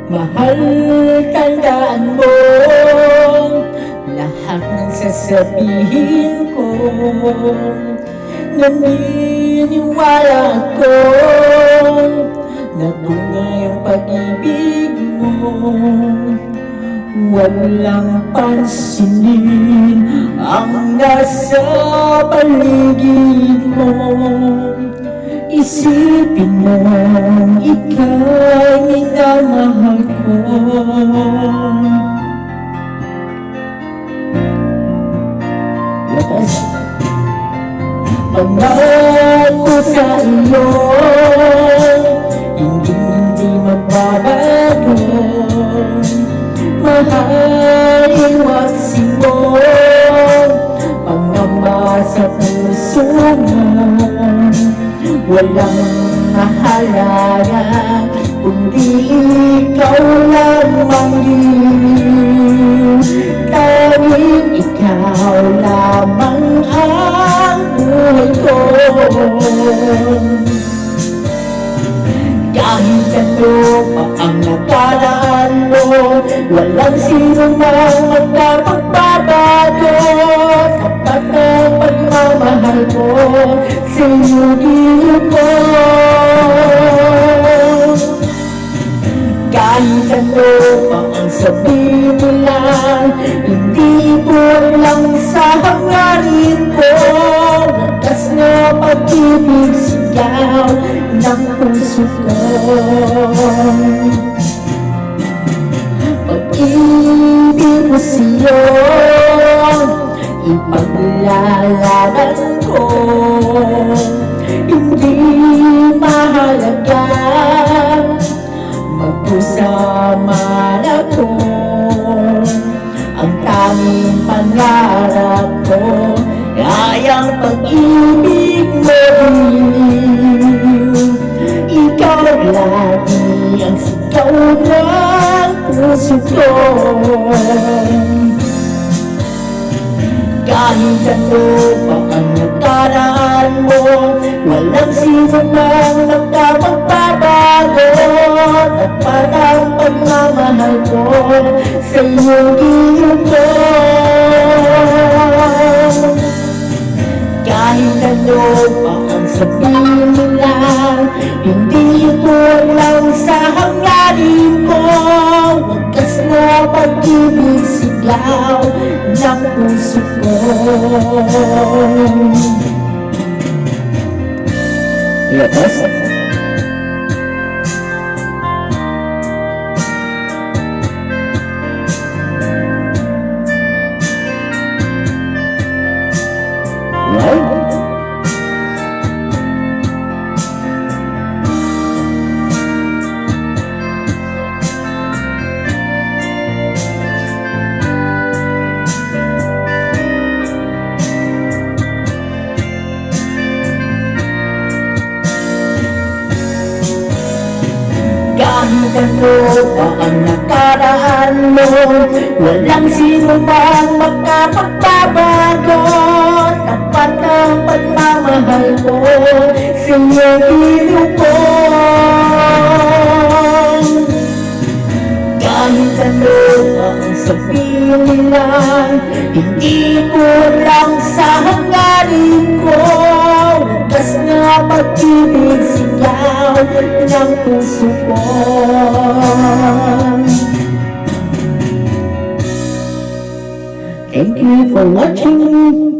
Mahal, tandaan mo lahat ng sasabihin ko. Naniniwala ako na tunay ang pag-ibig mo. Walang pansinin ang nasa paligid mo. Isipin mo, ika'y minamahal ko. Lakas pangako sa iyo, hindi magbabago. Mahal, iwasin mo pangamba sa puso mo. Walang mahalaga kundi ikaw lamang din. Tanging ikaw lamang ang buhay ko. Kahit ano pa ang nakaraan mo, walang sino mang magkapagbabago. Kapag ang pagmamahal ko sa'yo din ko. Kahit ano pa ang sabihin nila, hindi ko lang sa hangarin ko. Wagas na pag-ibig sigaw ng puso ko. Pag-ibig ko sa'yo, ipaglalaban ko. Hindi mahalaga magkusama na ko. Ang tanging pangarap ko ay ang pag-ibig mo. Ikaw lagi ang sigaw ng puso ko. Kahit ano pa ang nakaraan mo, walang sino mang magkapagbabago. Tapat ang pagmamahal ko sa'yo din ko. Kahit ano pa ang sabihin nila, hindi ko lang sa hangarin ko. Wagas na pag-ibig sigaw ng puso ko. Yes. Kahit ano pa ang nakaraan mo, walang sino mang makapagbabago. Tapat ang pagmamahal ko sa'yo din ko. Kahit ano pa ang sabihin nila, hindi ko lang sa hangarin ko. Wagas na pag-ibig sigaw ng puso ko. Thank you for watching.